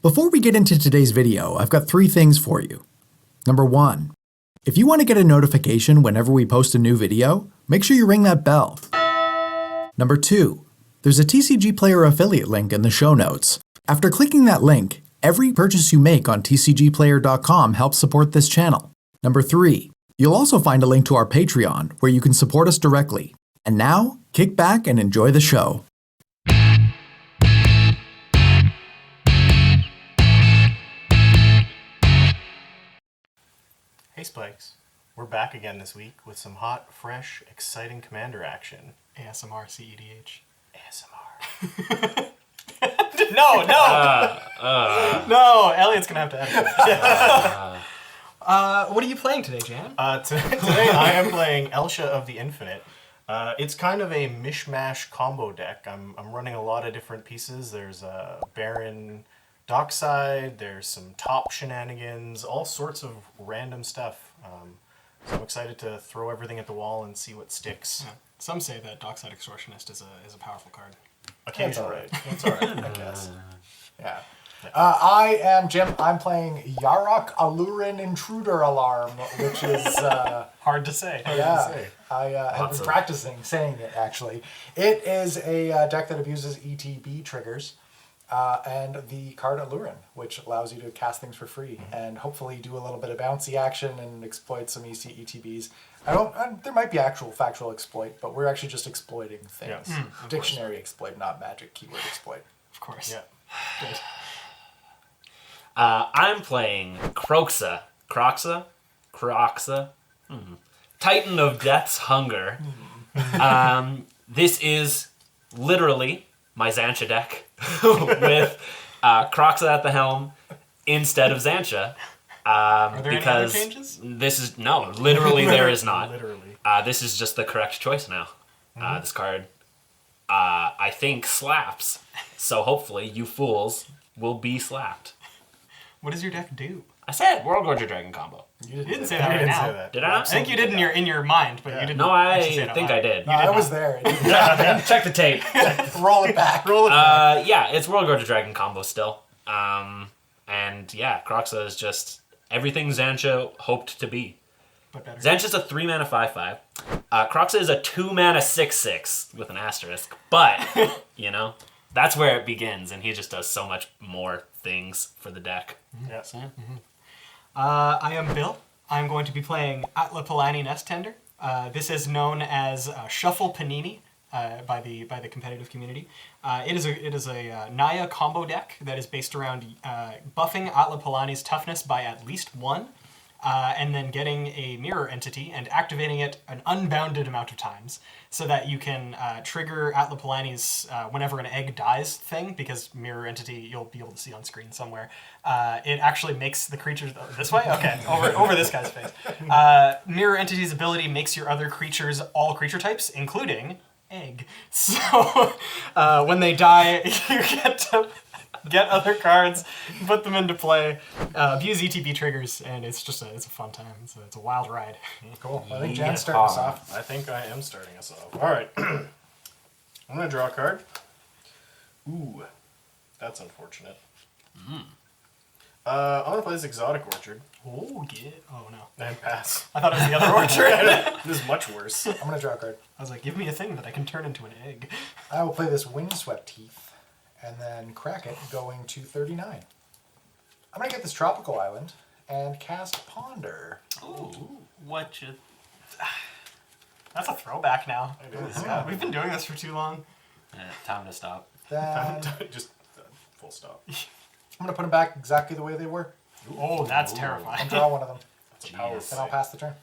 Before we get into today's video, I've got 3 things for you. Number 1, if you want to get a notification whenever we post a new video, make sure you ring that bell. Number 2, there's a TCG Player affiliate link in the show notes. After clicking that link, every purchase you make on tcgplayer.com helps support this channel. Number 3, you'll also find a link to our Patreon where you can support us directly. And now, kick back and enjoy the show. Hey Spikes, we're back again this week with some hot, fresh, exciting Commander action. ASMR CEDH. ASMR. No, Elliot's gonna have to edit that. What are you playing today, Jan? Today I am playing Elsha of the Infinite. It's kind of a mishmash combo deck. I'm running a lot of different pieces. There's a Baron Dockside, there's some top shenanigans, all sorts of random stuff. So I'm excited to throw everything at the wall and see what sticks. Yeah. Some say that Dockside Extortionist is a powerful card. Occasionally. It's alright, I guess. Yeah. I am Jim. I'm playing Yarok Alurin Intruder Alarm, which is Hard to say. I have been practicing saying it actually. It is a deck that abuses ETB triggers, and the card Alurin, which allows you to cast things for free and hopefully do a little bit of bouncy action and exploit some ETBs. There might be actual factual exploit, but we're actually just exploiting things. Yeah. Dictionary exploit, not magic keyword exploit. Of course. Yeah. Good. I'm playing Kroxa. Titan of Death's Hunger. This is literally my Xancha deck with Kroxa at the helm instead of Xancha. Are there because any other changes? Literally there is not. Literally. This is just the correct choice now. This card, I think, slaps. So hopefully you fools will be slapped. What does your deck do? I said World Gorger Dragon combo. You didn't say that right didn't now. say that. Did I not? I think you did in your mind, but you didn't. No, actually say it I out think loud. I did. No, I was there. Check the tape. Roll it back. Yeah, it's World Gorger Dragon combo still. And yeah, Kroxa is just everything Xancha hoped to be. But better. Xancha's a 3-mana 5/5. Kroxa is a 2-mana 6/6 with an asterisk. But, that's where it begins, and he just does so much more things for the deck. Yes. So, yeah. I am Bill. I'm going to be playing Atla Palani Nest Tender. This is known as Shuffle Panini by the competitive community. It is a Naya combo deck that is based around buffing Atla Palani's toughness by at least 1, and then getting a mirror entity and activating it an unbounded amount of times, so that you can trigger Atla Palani's whenever an egg dies thing, because mirror entity you'll be able to see on screen somewhere. It actually makes the creatures this way. Okay, over this guy's face. Mirror entity's ability makes your other creatures all creature types, including egg. So when they die, you get to get other cards, put them into play, abuse ETB triggers, and it's a fun time. It's a wild ride. Cool. I think Jan's starting us off. I think I am starting us off. All right. I'm going to draw a card. Ooh, that's unfortunate. I'm going to play this Exotic Orchard Oh no. and pass. I thought it was the other orchard. This is much worse. I'm going to draw a card. I was like, give me a thing that I can turn into an egg. I will play this Windswept Teeth and then crack it going to 39. I'm going to get this Tropical Island and cast Ponder. Ooh, what you... That's a throwback now. It is, Yeah, we've been doing this for too long. time to stop. Then Just full stop. I'm going to put them back exactly the way they were Oh, that's and terrifying. draw one of them. That's a power Jeez. Then I'll pass the turn.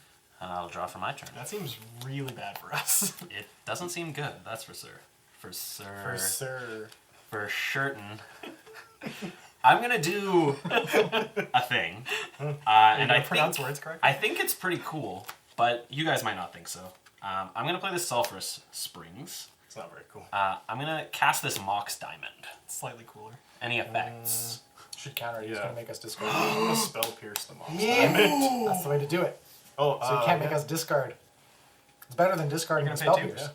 And I'll draw for my turn. That seems really bad for us. It doesn't seem good, that's for sure. For sir. certain. I'm gonna do a thing. And I pronounce think, words correctly. I think it's pretty cool, but you guys might not think so. I'm gonna play this Sulphurous Springs. It's not very cool. I'm gonna cast this Mox Diamond. Slightly cooler. Any effects? Should counter it. He's Yeah. going to make us discard. I'm going to spell pierce them all. That's the way to do it. Oh, So he can't make us discard. It's better than discarding You're the gonna spell pay 2? pierce.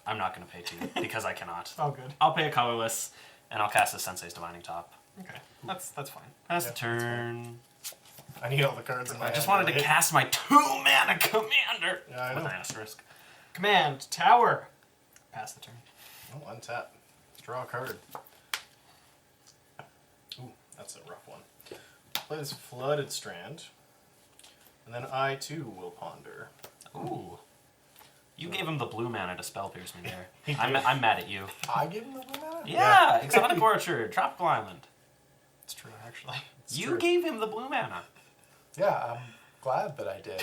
I'm not gonna pay 2 because I cannot. Oh, good. I'll pay a colorless, and I'll cast a Sensei's Divining Top. Okay, that's fine. Pass the turn. I need all the cards in my I hand. just wanted to right? cast my 2-mana commander Yeah, I with know. an asterisk. Command tower. Pass the turn. Oh, untap. Draw a card. Ooh, that's a rough one. Play this Flooded Strand. And then I, too, will ponder. Ooh. You gave him the blue mana to spell pierce me there. He I'm did. mad at you. I give him the blue mana? Yeah, Exotic Orchard, Tropical Island. It's true, actually. You true. gave him the blue mana. Yeah, I'm glad that I did.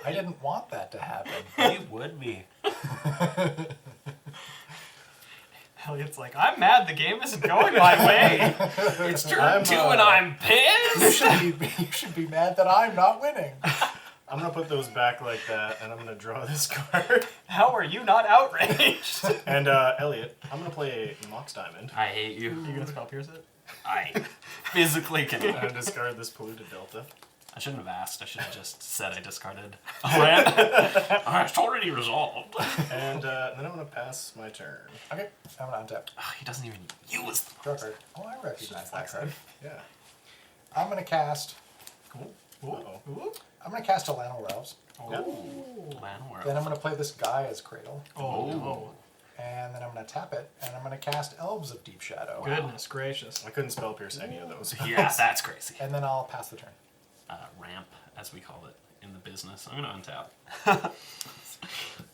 I didn't want that to happen. You would be. Elliot's like, I'm mad the game isn't going my way. It's turn I'm, 2 and I'm pissed. You should be mad that I'm not winning. I'm going to put those back like that, and I'm going to draw this card. How are you not outraged? And, Elliot, I'm going to play a Mox Diamond. I hate you. You gonna spell pierce it? I physically And cannot. discard this Polluted Delta. I shouldn't have asked. I should have just said I discarded a land. It's already resolved. And then I'm going to pass my turn. Okay, I'm gonna untap. Oh, he doesn't even use the Draw a card. Oh, I recognize that card. Yeah. I'm gonna cast. Cool. Uh-oh. Ooh. I'm gonna cast Alano Realms. Yep. land world. Then I'm gonna play this guy as Cradle, Oh, no. and then I'm gonna tap it, and I'm gonna cast Elves of Deep Shadow. Goodness gracious. I couldn't spell pierce any of those. Yeah, that's crazy. And then I'll pass the turn. Ramp, as we call it in the business. I'm gonna untap.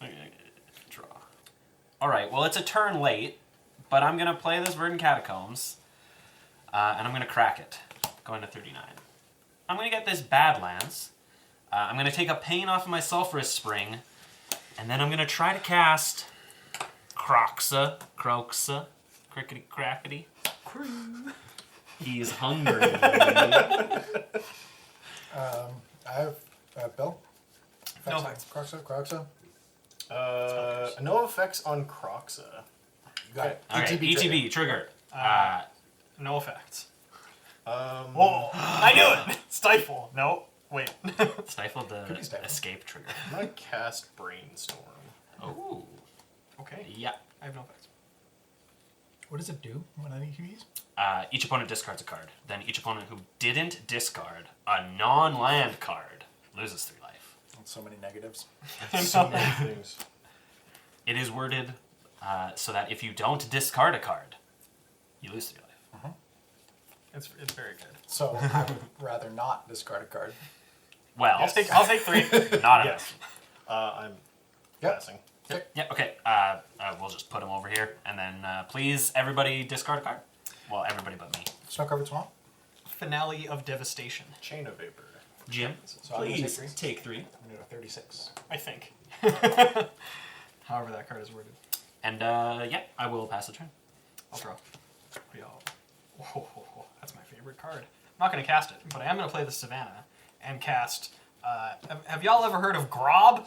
Okay, draw. All right. Well, it's a turn late, but I'm gonna play this Verdant Catacombs, and I'm gonna crack it, going to 39. I'm gonna get this Badlands. I'm gonna take a pain off of my Sulphurous Spring, and then I'm gonna try to cast Kroxa, crickety crackety. He's hungry. I have Bill. No effects. Kroxa. No effects on Kroxa. You got it. All right, ETB trigger. No effects. Um, Oh, I knew it! Stifle. No. Wait. Stifled the Could be stifled. escape trigger. I'm going to cast Brainstorm. Oh, Okay. yeah. I have no effects. What does it do when I use? Each opponent discards a card. Then each opponent who didn't discard a non-land card loses 3 life. So many negatives. So many things. It is worded so that if you don't discard a card, you lose 3 life. It's very good. So I would rather not discard a card. Well, Yes. I'll take 3. not Yes. enough. I'm Yep. passing. Yeah, okay. We'll just put them over here. And then please, everybody discard a card. Well, everybody but me. Snow covered swamp. Finale of Devastation, Chain of Vapor. Jim, So I'm gonna please take 3. take 3. I'm gonna do a 36. I think. However that card is worded. And yeah, I will pass the turn. I'll draw. Oh, that's my favorite card. I'm not going to cast it, but I am going to play the Savannah and cast... have y'all ever heard of Grob?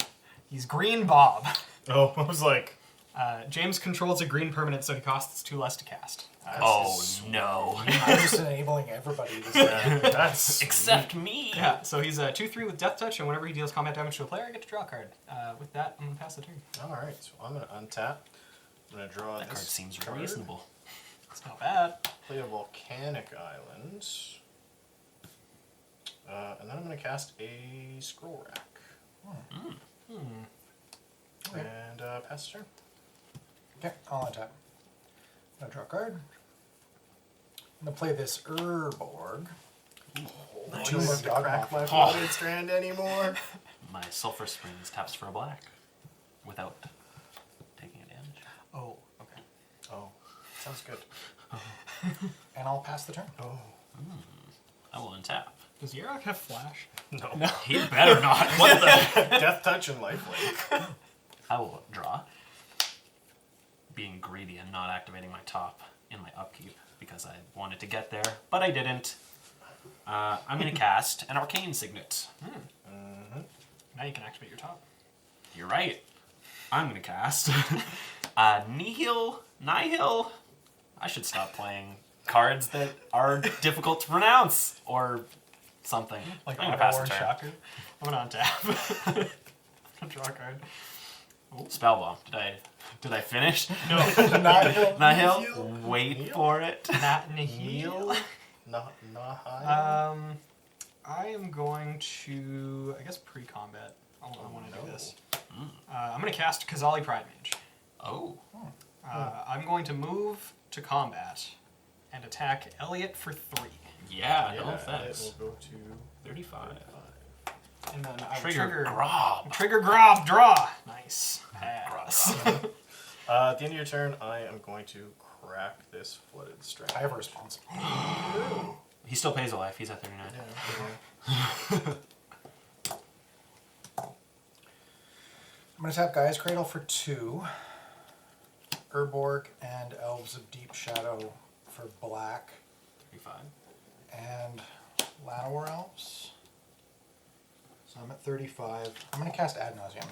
He's Green Bob. Oh, I was like, James controls a green permanent, so he costs 2 less to cast. Oh, no. I'm just enabling everybody to say. that's Except me. Yeah, so he's 2/3 with Death Touch, and whenever he deals combat damage to a player, I get to draw a card. With that, I'm going to pass the turn. all right. So I'm going to untap. I'm going to draw That this card seems card, reasonable. It's not bad. Play a Volcanic Island. And then I'm going to cast a Scroll Rack. And pass the turn. Okay, I'll untap. I'm gonna draw a card. I'm gonna play this Urborg. I Tomb don't of have to crack Dogmoth. my Flooded Strand anymore. My Sulphur Springs taps for a black without taking a damage. Oh, okay. Oh, sounds good. And I'll pass the turn. Oh. I will untap. Does Yarok have Flash? No. He better not. What the? Death Touch and Lifelink. I will draw. Being greedy and not activating my top in my upkeep because I wanted to get there, but I didn't. I'm going to cast an Arcane Signet. Now you can activate your top. You're right. I'm going to cast Nihil. I should stop playing cards that are difficult to pronounce or something. Like I'm going a to pass the War turn. Shocker. I'm going to untap. Draw a card. Spellbomb. Did I finish? No. Nihil. Nihil? Wait for it. Not Nihil. Nahai? I am going to, I guess, pre-combat. I want to do this. I'm going to cast Kazali Pride Mage. Oh. I'm going to move to combat and attack Elliot for 3. Yeah, no It offense. will go to 35. And then I will Trigger Grob. Trigger Grob, draw. Nice. Pass. At the end of your turn, I am going to crack this Flooded Strand. I have a response. He still pays a life. He's at 39. I'm going to tap Gaia's Cradle for 2. Urborg and Elves of Deep Shadow for black. 35. And Llanowar Elves. So I'm at 35. I'm going to cast Ad Nauseam.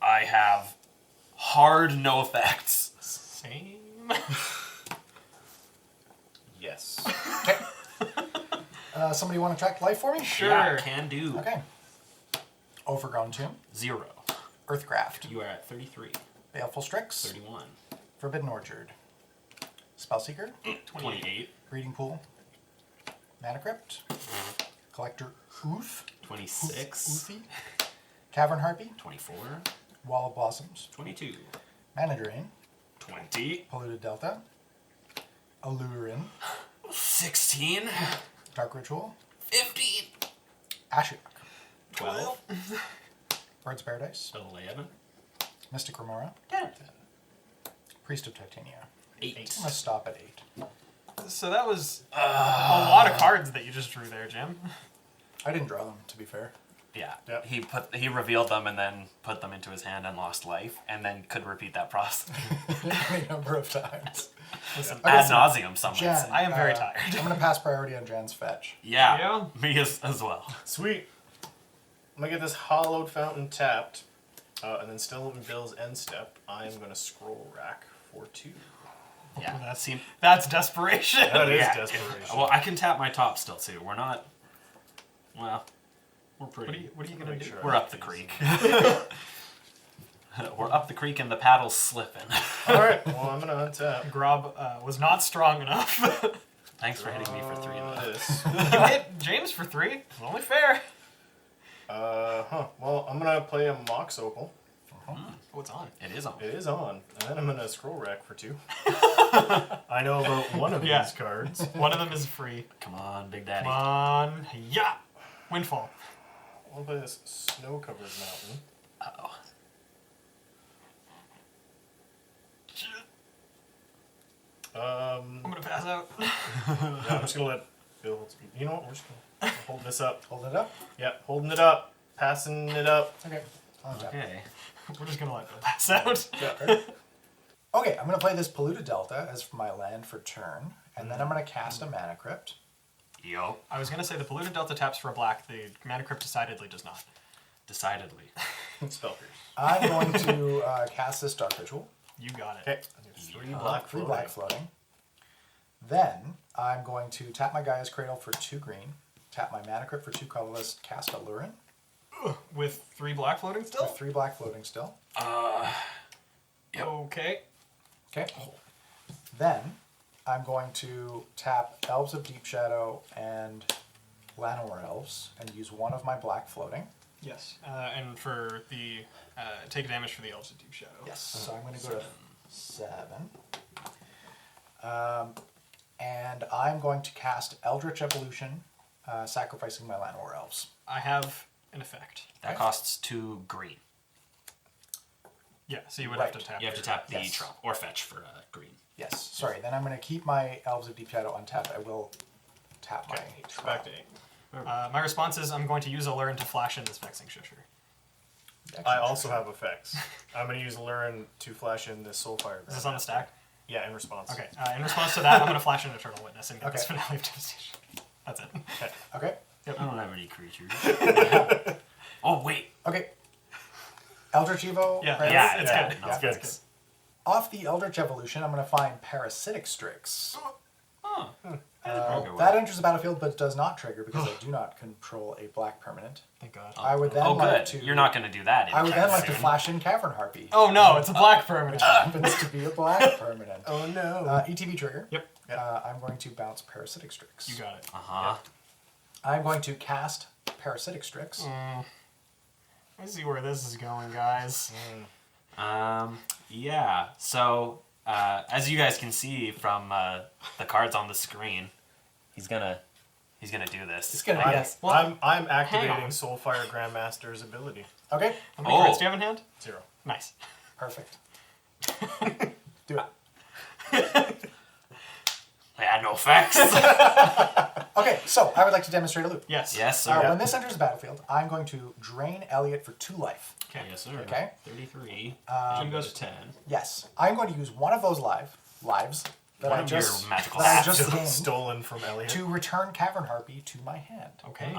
I have hard no effects. Same. Yes. Okay. Somebody want to track life for me? Sure. Yeah, can do. Okay. Overgrown Tomb. 0. Earthgraft. You are at 33. Baleful Strix. 31. Forbidden Orchard. Spellseeker. 28. Breeding Pool. Mana Crypt. Collector Ooth. 26. Oothie. Cavern Harpy. 24. Wall of Blossoms. 22. Mana Drain. 20. Polluted Delta. Allurin. 16. Dark Ritual. 15. Ashiok. 12. Bird's Paradise. 11. Mystic Remora. 10. Priest of Titania. 8. I'm going to stop at 8. So that was a lot of cards that you just drew there, Jim. I didn't draw them, to be fair. Yeah. Yep. He revealed them and then put them into his hand and lost life, and then could repeat that process Any number of times. Listen, Okay, ad so nauseum. Some might Jan, say. I am very tired. I'm going to pass priority on Jan's fetch. Yeah. Yeah. Me as well. Sweet. I'm going to get this Hollowed Fountain tapped, and then still in Bill's end step, I am going to Scroll Rack for 2. Yeah. That's desperation. That is Yeah. desperation. Well, I can tap my top still too. We're not. Well, we're pretty. What are you gonna do? Sure. We're up the creek. We're up the creek and the paddle's slipping. Alright, well, I'm going to untap. Grob was not strong enough. Thanks for hitting me for 3 Draw though. this. You hit James for 3. It's only fair. Well, I'm going to play a Mox Opal. Oh, it's on. It is on. It is on. And then I'm going to Scroll Rack for 2. I know about one of Yeah. these cards. One of them is free. Come on, Big Daddy. Come on. Yeah. Windfall. I'll play this Snow-Covered Mountain. Uh-oh. I'm gonna pass out. Yeah, I'm just going to let Bill hold speed. You know what? We're just going to hold this up. Hold it up. Yeah, holding it up. Passing it up. Okay. I'll untap. Okay. We're just gonna let Bill pass out. Okay, I'm going to play this Polluted Delta as my land for turn, and then I'm going to cast a Mana Crypt. Yo. I was gonna say the Polluted Delta taps for a black. The Mana Crypt decidedly does not. Decidedly. Spell Pierce. I'm going to cast this Dark Ritual. You got it. Okay. 3 black 3 floating. black floating. Then I'm going to tap my Gaia's Cradle for 2 green, tap my Mana Crypt for 2 colorless, cast Allurin With 3 black floating still? with 3 black floating still. Yep. Okay. Okay. Then I'm going to tap Elves of Deep Shadow and Llanowar Elves and use 1 of my black floating. Yes. And for the take damage for the Elves of Deep Shadow. Yes. So I'm going to go to 7. And I'm going to cast Eldritch Evolution, sacrificing my Llanowar Elves. I have an effect. That costs 2 green. Yeah, so you would have to Right. tap. You have to your- tap the Yes. trump or fetch for green. Yes. Sorry. Then I'm going to keep my Elves of Deep Shadow untapped. I will tap my Okay, trap. back to 8. My response is I'm going to use Allurin to flash in this Vexing Shusher. I also have effects. I'm going to use Lurin to flash in this Soulfire. Is this on the stack? Yeah, in response. Okay. In response to that, I'm going to flash in Eternal Witness and get this Okay. Finale of Devastation. That's it. Okay. I don't have any creatures. Oh, wait. Okay. Eldritch Evo. Yeah, right? Yeah, it's yeah, good. no, It's good. good. Off the Eldritch Evolution, I'm going to find Parasitic Strix. Oh. That enters the battlefield, but does not trigger because I do not control a black permanent. Thank God. I would then Oh, like good. to. You're not going to do that. I would then like to soon. flash in Cavern Harpy. Oh no, it's a black permanent. Happens to be a black permanent. Oh no. ETB trigger. Yep. I'm going to bounce Parasitic Strix. You got it. I'm going to cast Parasitic Strix. I see where this is going, guys. Yeah. So, as you guys can see from the cards on the screen, he's gonna do this. It's gonna. Yes. Well, I'm hang activating on. Soulfire Grandmaster's ability. Okay. How many cards do you have in hand? 0. Nice. Perfect. Do it. Yeah, no effects. Okay, so I would like to demonstrate a loop. Yes. Yes, sir. When this enters the battlefield, I'm going to drain Elliot for 2 life. Okay. Yes, sir. Okay. 33. Jim goes to 10. Yes, I'm going to use one of those lives that One I of your just magical that I stats. just gained Stolen from Elliot. to return Cavern Harpy to my hand. Okay.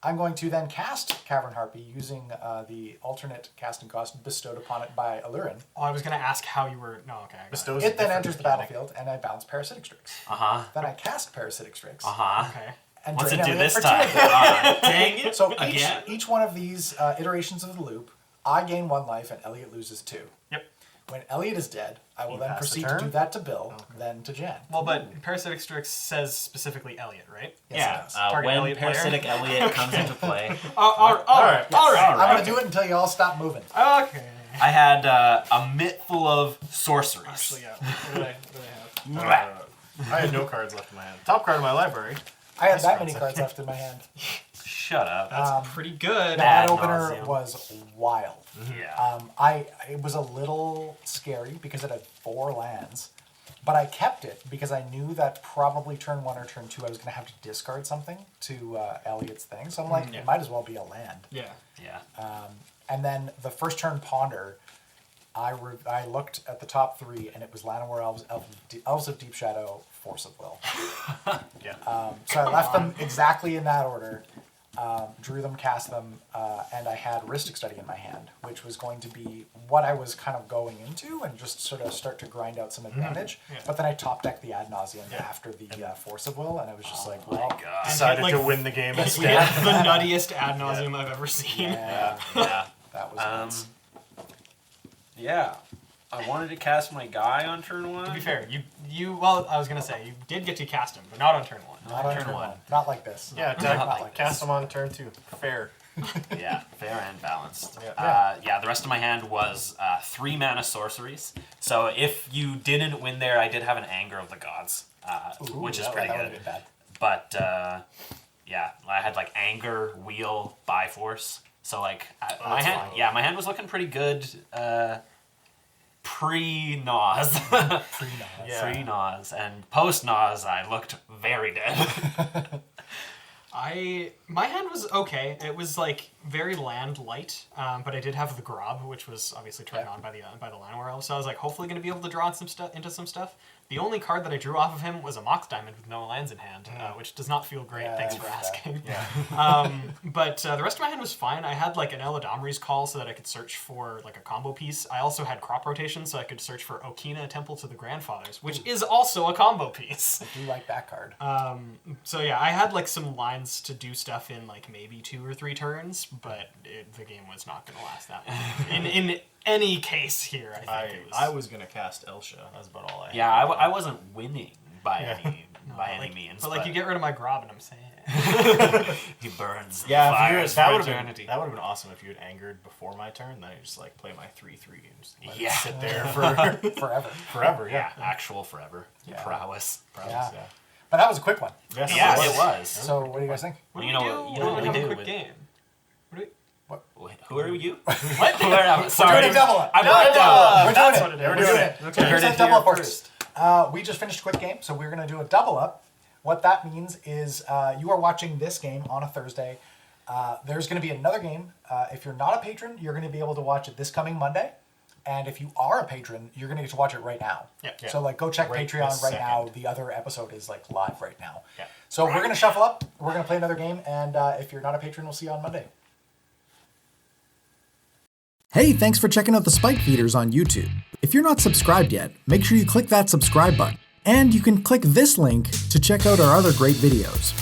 I'm going to then cast Cavern Harpy using the alternate casting cost bestowed upon it by Allurin. Oh, I was gonna ask how you were. No, okay. I got it. Bestows It then different enters the mechanic. battlefield, and I bounce Parasitic Strix. Uh-huh. Then I cast Parasitic Strix. Uh-huh. Okay. And What's drain it do Elliot this for 2 time? of them. Dang it. So Again? each one of these iterations of the loop, I gain 1 life and Elliot loses 2. Yep. When Elliot is dead, I will You then pass the proceed to turn? do that to Bill, then to Jen. Well, but Parasitic Strix says specifically Elliot, right? Yes, Yeah, it does. Target when Elliot player. Parasitic Elliot comes into play, All right. I'm going to do it until you all stop moving. Okay. I had a mitt full of sorceries. Actually, yeah. What do I have? I had no cards left in my hand. Top card of my library. I had that many cards left in my hand. Shut up. That's pretty good. That Ad opener nauseam. was wild. Yeah. It was a little scary because it had 4 lands, but I kept it because I knew that probably turn 1 or turn 2 I was going to have to discard something to Elliot's thing. So I'm like, it might as well be a land. Yeah. Yeah. And then the first turn Ponder, I looked at the top 3 and it was Llanowar Elves of Deep Shadow, Force of Will. Yeah. So I left them exactly in that order. Drew them, cast them, and I had Ristic Study in my hand, which was going to be what I was kind of going into and just sort of start to grind out some advantage. Yeah. But then I top decked the Ad Nauseam after the Force of Will, and I was just like, well, God. Decided like- to win the game We instead. had the nuttiest ad nauseum I've ever seen. yeah, Yeah. that was nuts. Yeah. I wanted to cast my guy on turn 1. To be fair, well, I was gonna say you did get to cast him, but not on turn 1. Not on turn 1. Not like this. Yeah, Not like cast them on turn 2. Fair. Yeah, fair and balanced. Yeah. The rest of my hand was 3 mana sorceries. So if you didn't win there, I did have an Anger of the Gods, which is pretty that good. would've been bad. But yeah, I had like Anger, Wheel, Biforce. So like my hand, fine. my hand was looking pretty good. Pre-Nas. Yeah. Pre-Nas. And post-Nas, I looked very dead. My hand was okay. It was like very land light, but I did have the Grob, which was obviously turned on by the Llanowar Elves. So I was like, hopefully going to be able to draw into some stuff. The only card that I drew off of him was a Mox Diamond with no lands in hand, which does not feel great. Yeah, Thanks for that's asking. Yeah. But the rest of my hand was fine. I had like an Eladamri's Call so that I could search for like a combo piece. I also had Crop Rotation so I could search for Okina, Temple to the Grandfathers, which is also a combo piece. I do like that card. So yeah, I had like some lines to do stuff in like maybe 2 or 3 turns, but the game was not going to last that long. In any case here, I think it was. I was gonna cast Elsha. That's about all I had. Yeah, I wasn't winning by any means. But like you get rid of my Grob and I'm saying. he burns. Yeah, fires that for would have eternity. been awesome if you had angered before my turn. Then I just like play my 3/3 and just let it Yeah. sit there for Forever. forever. Yeah, Yeah. actual forever prowess. Yeah. Yeah. But that was a quick one. Yes, Yeah, it it was. So what do you guys think? What You do we know- do you know what when we we have do a quick with- game? Wait, who are you? What? Sorry. We're doing a double up. I'm No, right no, We're that's doing what it. it is. We're doing doing it. it. Okay. We're Heard doing it a double here up first. We just finished a quick game, so we're going to do a double up. What that means is you are watching this game on a Thursday. There's going to be another game. If you're not a patron, you're going to be able to watch it this coming Monday. And if you are a patron, you're going to get to watch it right now. Yeah. So like go check Right Patreon this right now. second. The other episode is like live right now. Yeah. So we're going to shuffle up. We're going to play another game. And if you're not a patron, we'll see you on Monday. Hey, thanks for checking out the Spike Feeders on YouTube. If you're not subscribed yet, make sure you click that subscribe button. And you can click this link to check out our other great videos.